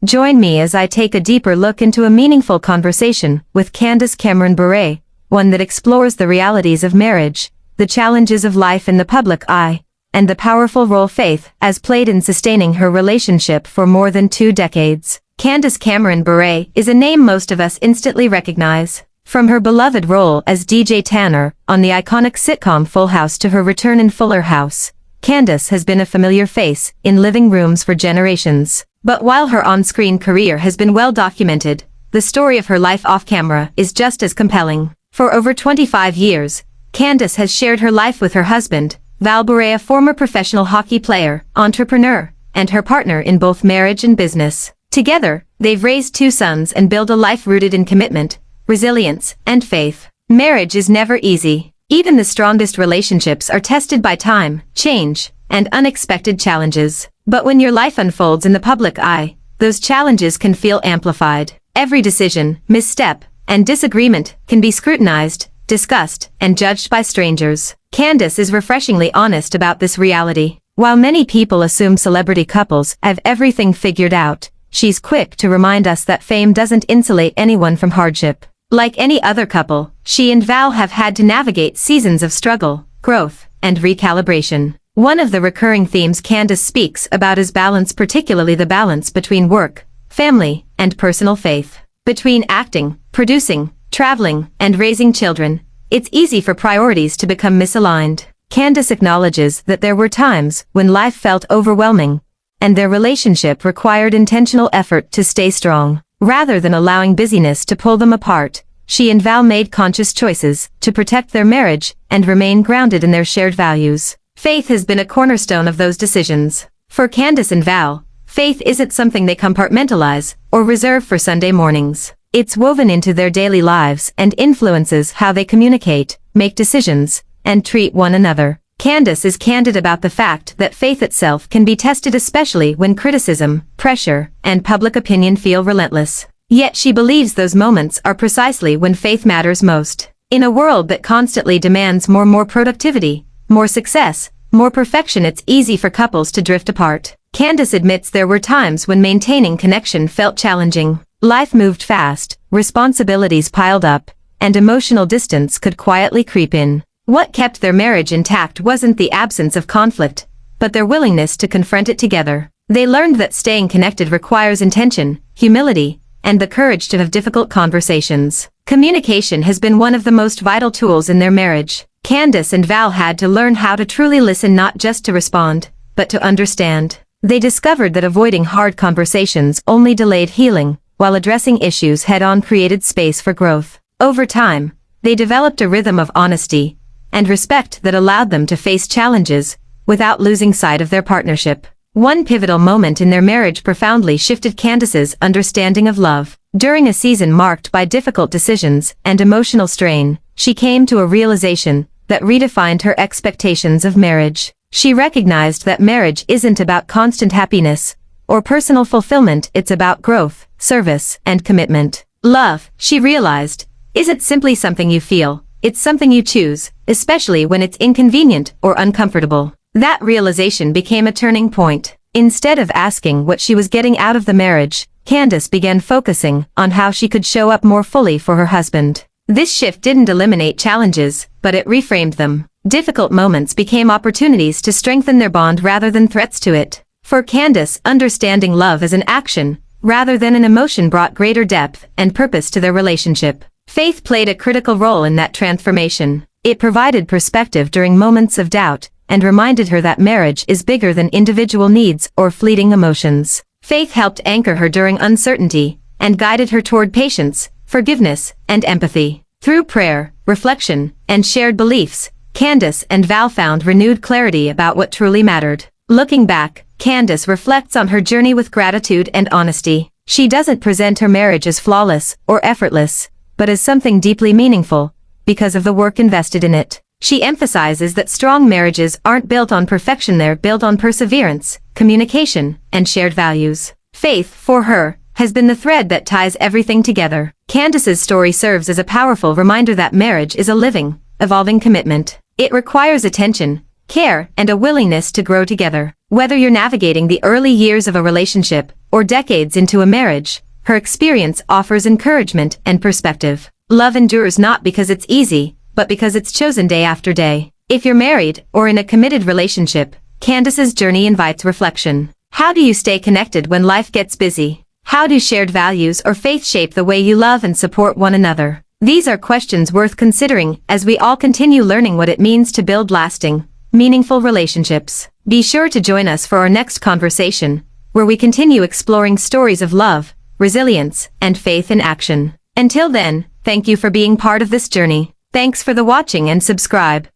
Join me as I take a deeper look into a meaningful conversation with Candace Cameron Bure, one that explores the realities of marriage, the challenges of life in the public eye, and the powerful role faith has played in sustaining her relationship for more than 2 decades. Candace Cameron Bure is a name most of us instantly recognize. From her beloved role as DJ Tanner on the iconic sitcom Full House to her return in Fuller House, Candace has been a familiar face in living rooms for generations. But while her on-screen career has been well documented, the story of her life off-camera is just as compelling. For over 25 years, Candace has shared her life with her husband, Val Bure, a former professional hockey player, entrepreneur, and her partner in both marriage and business. Together, they've raised 2 sons and built a life rooted in commitment, resilience, and faith. Marriage is never easy. Even the strongest relationships are tested by time, change, and unexpected challenges. But when your life unfolds in the public eye, those challenges can feel amplified. Every decision, misstep, and disagreement can be scrutinized, discussed, and judged by strangers. Candace is refreshingly honest about this reality. While many people assume celebrity couples have everything figured out, she's quick to remind us that fame doesn't insulate anyone from hardship. Like any other couple, she and Val have had to navigate seasons of struggle, growth, and recalibration. One of the recurring themes Candace speaks about is balance, particularly the balance between work, family, and personal faith. Between acting, producing, traveling, and raising children, it's easy for priorities to become misaligned. Candace acknowledges that there were times when life felt overwhelming, and their relationship required intentional effort to stay strong. Rather than allowing busyness to pull them apart, she and Val made conscious choices to protect their marriage and remain grounded in their shared values. Faith has been a cornerstone of those decisions. For Candace and Val, faith isn't something they compartmentalize or reserve for Sunday mornings. It's woven into their daily lives and influences how they communicate, make decisions, and treat one another. Candace is candid about the fact that faith itself can be tested, especially when criticism, pressure, and public opinion feel relentless. Yet she believes those moments are precisely when faith matters most. In a world that constantly demands more productivity, more success, more perfection, it's easy for couples to drift apart. Candace admits there were times when maintaining connection felt challenging. Life moved fast, responsibilities piled up, and emotional distance could quietly creep in. What kept their marriage intact wasn't the absence of conflict, but their willingness to confront it together. They learned that staying connected requires intention, humility, and the courage to have difficult conversations. Communication has been one of the most vital tools in their marriage. Candace and Val had to learn how to truly listen, not just to respond, but to understand. They discovered that avoiding hard conversations only delayed healing, while addressing issues head-on created space for growth. Over time, they developed a rhythm of honesty and respect that allowed them to face challenges without losing sight of their partnership. One pivotal moment in their marriage profoundly shifted Candace's understanding of love. During a season marked by difficult decisions and emotional strain, she came to a realization that redefined her expectations of marriage. She recognized that marriage isn't about constant happiness or personal fulfillment, it's about growth, service, and commitment. Love, she realized, isn't simply something you feel, it's something you choose, especially when it's inconvenient or uncomfortable. That realization became a turning point. Instead of asking what she was getting out of the marriage, Candace began focusing on how she could show up more fully for her husband. This shift didn't eliminate challenges, but it reframed them. Difficult moments became opportunities to strengthen their bond rather than threats to it. For Candace, understanding love as an action, rather than an emotion, brought greater depth and purpose to their relationship. Faith played a critical role in that transformation. It provided perspective during moments of doubt, and reminded her that marriage is bigger than individual needs or fleeting emotions. Faith helped anchor her during uncertainty, and guided her toward patience, forgiveness, and empathy. Through prayer, reflection, and shared beliefs, Candace and Val found renewed clarity about what truly mattered. Looking back, Candace reflects on her journey with gratitude and honesty. She doesn't present her marriage as flawless or effortless, but as something deeply meaningful, because of the work invested in it. She emphasizes that strong marriages aren't built on perfection, they're built on perseverance, communication, and shared values. Faith, for her, has been the thread that ties everything together. Candace's story serves as a powerful reminder that marriage is a living, evolving commitment. It requires attention, care, and a willingness to grow together. Whether you're navigating the early years of a relationship or decades into a marriage, her experience offers encouragement and perspective. Love endures not because it's easy, but because it's chosen day after day. If you're married or in a committed relationship, Candace's journey invites reflection. How do you stay connected when life gets busy? How do shared values or faith shape the way you love and support one another? These are questions worth considering as we all continue learning what it means to build lasting, meaningful relationships. Be sure to join us for our next conversation, where we continue exploring stories of love, resilience, and faith in action. Until then, thank you for being part of this journey. Thanks for the watching and subscribe.